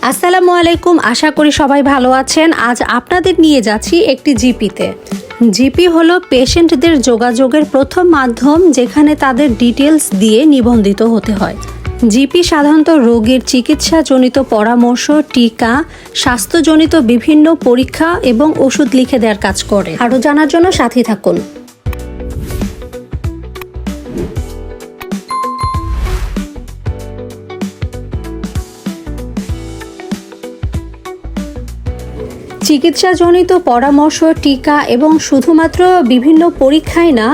আসসালামু আলাইকুম, আশা করি সবাই ভালো আছেন। আজ আপনাদের নিয়ে যাচ্ছি একটি জিপিতে। জিপি হলো পেশেন্টদের যোগাযোগের প্রথম মাধ্যম, যেখানে তাদের ডিটেলস দিয়ে নিবন্ধিত হতে হয়। জিপি সাধারণত রোগীর চিকিৎসাজনিত পরামর্শ, টিকা, স্বাস্থ্যজনিত বিভিন্ন পরীক্ষা এবং ওষুধ লিখে দেওয়ার কাজ করে। আরও জানার জন্য সাথে থাকুন। চিকিৎসাজনিত পরামর্শ, টিকা এবং শুধুমাত্র বিভিন্ন পরীক্ষায় না,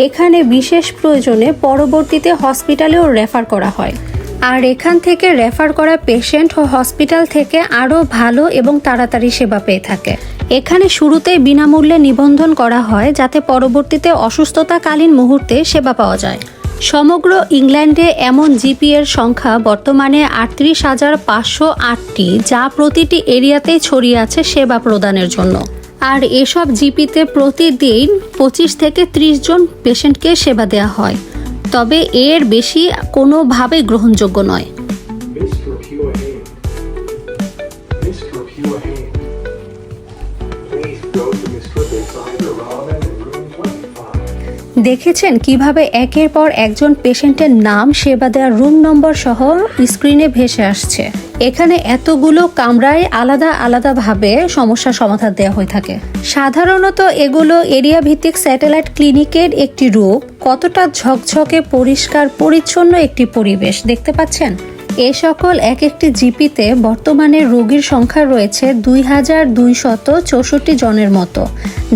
এখানে বিশেষ প্রয়োজনে পরবর্তীতে হসপিটালেও রেফার করা হয়। আর এখান থেকে রেফার করা পেশেন্ট ও হসপিটাল থেকে আরও ভালো এবং তাড়াতাড়ি সেবা পেয়ে থাকে। এখানে শুরুতেই বিনামূল্যে নিবন্ধন করা হয়, যাতে পরবর্তীতে অসুস্থতাকালীন মুহূর্তে সেবা পাওয়া যায়। সমগ্র ইংল্যান্ডে এমন জিপি এর সংখ্যা বর্তমানে 38,508টি, যা প্রতিটি এরিয়াতেই ছড়িয়ে আছে সেবা প্রদানের জন্য। আর এসব জিপিতে প্রতিদিন 25 থেকে 30 জন পেশেন্টকে সেবা দেওয়া হয়, তবে এর বেশি কোনোভাবেই গ্রহণযোগ্য নয়। দেখেছেন কিভাবে একের পর একজন পেশেন্টের নাম, সেবা দেওয়ার রুম নম্বর সহ স্ক্রিনে ভেসে আসছে। এখানে এতগুলো কামরায় আলাদা আলাদাভাবে সমস্যার সমাধান দেওয়া হয়ে থাকে। সাধারণত এগুলো এরিয়া ভিত্তিক স্যাটেলাইট ক্লিনিকের একটি রূপ। কতটা ঝকঝকে পরিষ্কার পরিচ্ছন্ন একটি পরিবেশ দেখতে পাচ্ছেন। এ সকল এক একটি জিপিতে বর্তমানে রোগীর সংখ্যা রয়েছে 2,264 জনের মতো,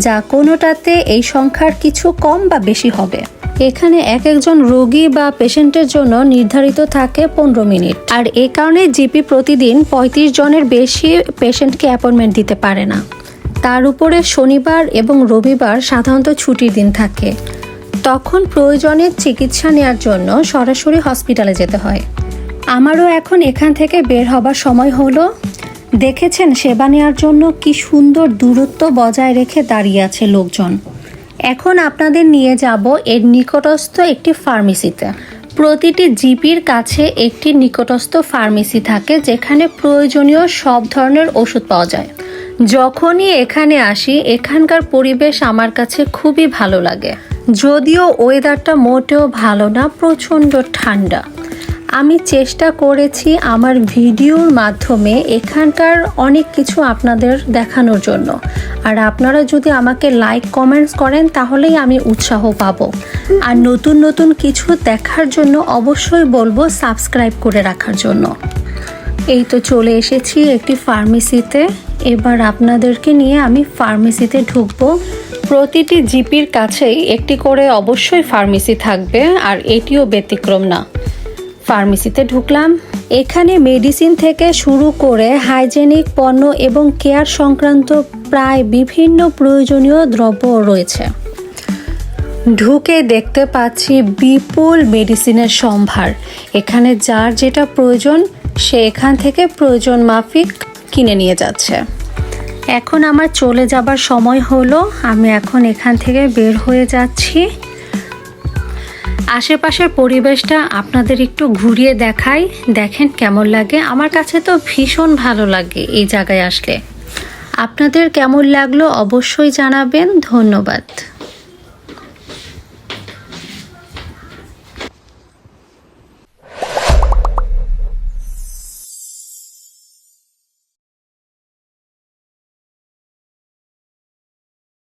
যা কোনোটাতে এই সংখ্যার কিছু কম বা বেশি হবে। এখানে এক একজন রোগী বা পেশেন্টের জন্য নির্ধারিত থাকে 15 মিনিট। আর এ কারণে জিপি প্রতিদিন 35 জনের বেশি পেশেন্টকে অ্যাপয়েন্টমেন্ট দিতে পারে না। তার উপরে শনিবার এবং রবিবার সাধারণত ছুটির দিন থাকে। তখন প্রয়োজনে চিকিৎসা নেওয়ার জন্য সরাসরি হসপিটালে যেতে হয়। আমারও এখন এখান থেকে বের হবার সময় হলো। দেখেছেন সেবা নেওয়ার জন্য কি সুন্দর দূরত্ব বজায় রেখে দাঁড়িয়ে আছে লোকজন। এখন আপনাদের নিয়ে যাব এর নিকটস্থ একটি ফার্মেসিতে। প্রতিটি জিপির কাছে একটি নিকটস্থ ফার্মেসি থাকে, যেখানে প্রয়োজনীয় সব ধরনের ওষুধ পাওয়া যায়। যখনই এখানে আসি, এখানকার পরিবেশ আমার কাছে খুবই ভালো লাগে। যদিও ওয়েদারটা মোটেও ভালো না, প্রচণ্ড ঠান্ডা। আমি চেষ্টা করেছি আমার ভিডিওর মাধ্যমে এখানকার অনেক কিছু আপনাদের দেখানোর জন্য। আর আপনারা যদি আমাকে লাইক কমেন্টস করেন, তাহলেই আমি উৎসাহ পাবো। আর নতুন নতুন কিছু দেখার জন্য অবশ্যই বলবো সাবস্ক্রাইব করে রাখার জন্য। এই তো চলে এসেছি একটি ফার্মেসিতে। এবার আপনাদেরকে নিয়ে আমি ফার্মেসিতে ঢুকবো। প্রতিটি জিপির কাছেই একটি করে অবশ্যই ফার্মেসি থাকবে, আর এটিও ব্যতিক্রম না। ফার্মেসিতে ঢুকলাম। এখানে মেডিসিন থেকে শুরু করে হাইজেনিক পণ্য এবং কেয়ার সংক্রান্ত প্রায় বিভিন্ন প্রয়োজনীয় দ্রব্য রয়েছে। ঢুকে দেখতে পাচ্ছি বিপুল মেডিসিনের সম্ভার। এখানে যার যেটা প্রয়োজন সে এখান থেকে প্রয়োজন মাফিক কিনে নিয়ে যাচ্ছে। এখন আমার চলে যাবার সময় হলো। আমি এখন এখান থেকে বের হয়ে যাচ্ছি। আশেপাশের পরিবেশটা আপনাদের একটু ঘুরিয়ে দেখাই, দেখেন কেমন লাগে। আমার কাছে তো ভীষণ ভালো লাগে এই জায়গায় আসলে। আপনাদের কেমন লাগলো অবশ্যই জানাবেন। ধন্যবাদ।